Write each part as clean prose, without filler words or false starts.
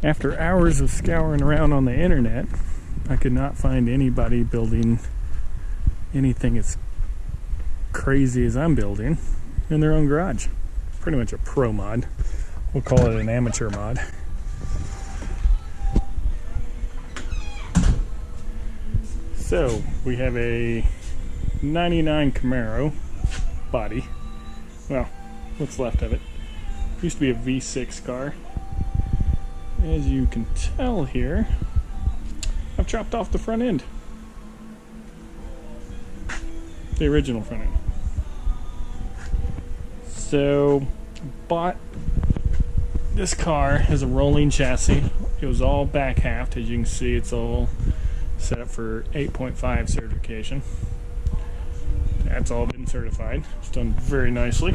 After hours of scouring around on the internet, I could not find anybody building anything as crazy as I'm building in their own garage. Pretty much a pro mod. We'll call it an amateur mod. So we have a 99 Camaro body. Well, what's left of it. Used to be a V6 car. As you can tell here, I've chopped off the front end. The original front end. So, bought this car as a rolling chassis. It was all back halved. As you can see, it's all set up for 8.5 certification. That's all been certified. It's done very nicely.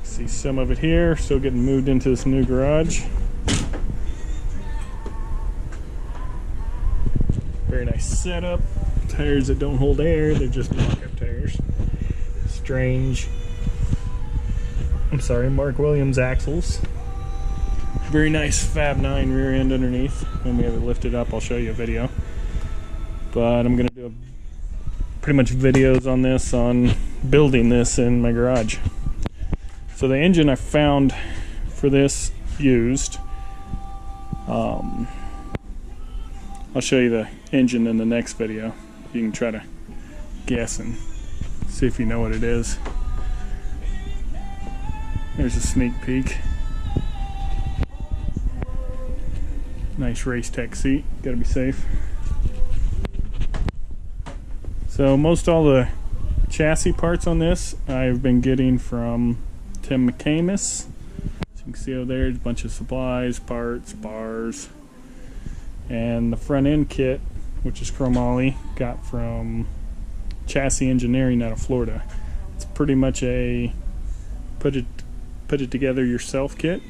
See some of it here, still getting moved into this new garage. Very nice setup. Tires that don't hold air, they're just mock-up tires. Strange. Mark Williams axles. Very nice Fab 9 rear end underneath. When we have it lifted up, I'll show you a video. But I'm going to do pretty much videos on this, on building this in my garage. So the engine I found for this used, I'll show you the engine in the next video. You can try to guess and see if you know what it is. There's a sneak peek. Nice Race Tech seat, gotta be safe. So most all the chassis parts on this I've been getting from Tim McCamus. As you can see over there, there's a bunch of supplies, parts, bars. And the front end kit, which is chromoly, got from Chassis Engineering out of Florida. It's pretty much a put it together yourself kit.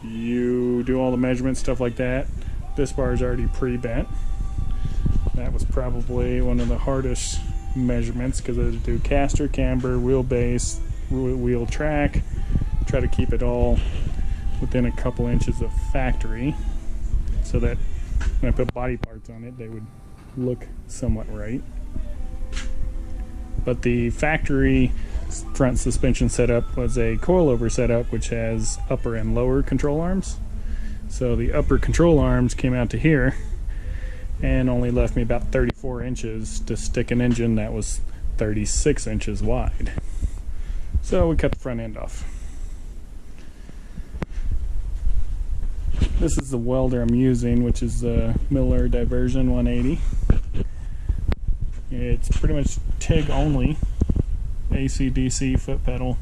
You do all the measurements, stuff like that. This bar is already pre-bent. That was probably one of the hardest measurements because I had to do caster, camber, wheelbase, wheel track, try to keep it all within a couple inches of factory so that when I put body parts on it they would look somewhat right. But the factory front suspension setup was a coilover setup which has upper and lower control arms. So the upper control arms came out to here and only left me about 34 inches to stick an engine that was 36 inches wide. So we cut the front end off. This is the welder I'm using, which is the Miller Diversion 180. It's pretty much TIG only, AC/DC foot pedal.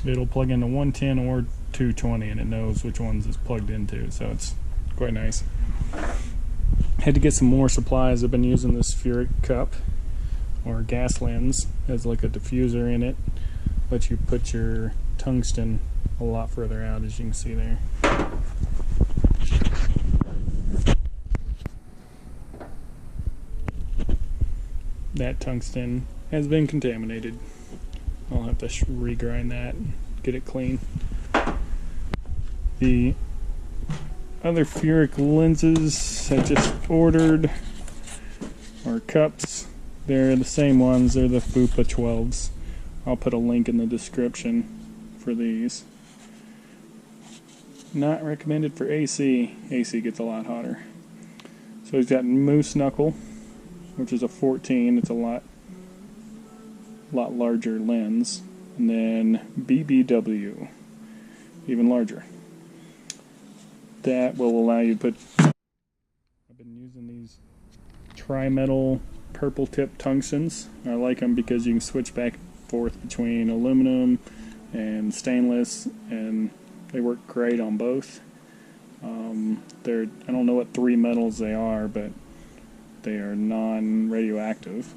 It'll plug into 110 or 220 and it knows which ones it's plugged into, so it's quite nice. Had to get some more supplies. I've been using this Furic cup or gas lens as like a diffuser in it. Let you put your tungsten a lot further out, as you can see there. That tungsten has been contaminated. I'll have to regrind that and get it clean. The other Furic lenses I just ordered are cups. They're the same ones. They're the FUPA 12s. I'll put a link in the description for these. Not recommended for AC. AC gets a lot hotter. So he's got Moose Knuckle, which is a 14. It's a lot larger lens. And then BBW, even larger. That will allow you to put... I've been using these tri-metal purple tip tungstens. I like them because you can switch back and forth between aluminum and stainless, and they work great on both. I don't know what three metals they are, but they are non-radioactive.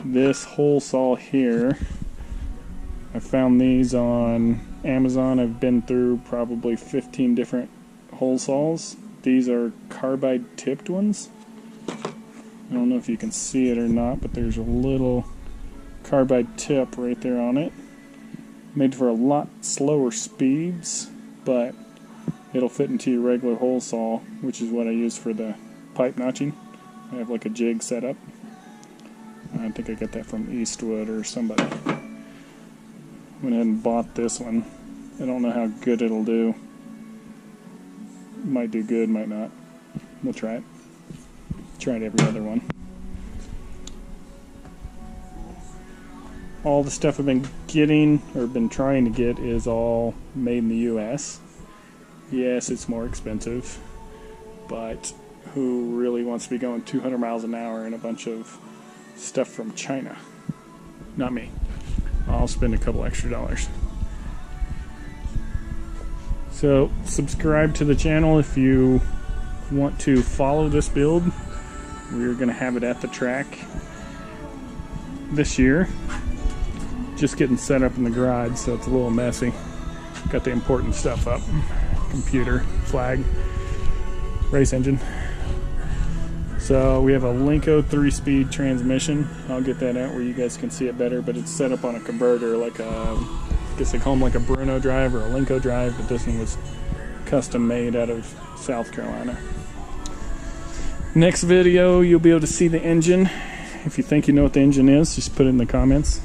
This hole saw here, I found these on Amazon. I've been through probably 15 different hole saws. These are carbide tipped ones. I don't know if you can see it or not, but there's a little carbide tip right there on it. Made for a lot slower speeds, but it'll fit into your regular hole saw, which is what I use for the pipe notching. I have like a jig set up. I think I got that from Eastwood or somebody. Went ahead and bought this one. I don't know how good it'll do. Might do good, might not. We'll try it. Tried every other one. All the stuff I've been getting, or been trying to get, is all made in the US. Yes, it's more expensive, but who really wants to be going 200 miles an hour in a bunch of stuff from China? Not me. I'll spend a couple extra dollars. So subscribe to the channel if you want to follow this build. We're going to have it at the track this year. Just getting set up in the garage, so it's a little messy. Got the important stuff up. Computer, flag, race engine. So we have a Lenco 3-speed transmission. I'll get that out where you guys can see it better, but it's set up on a converter, like a, I guess they call them like a Bruno drive or a Lenco drive, but this one was custom made out of South Carolina. Next video, you'll be able to see the engine. If you think you know what the engine is, just put it in the comments.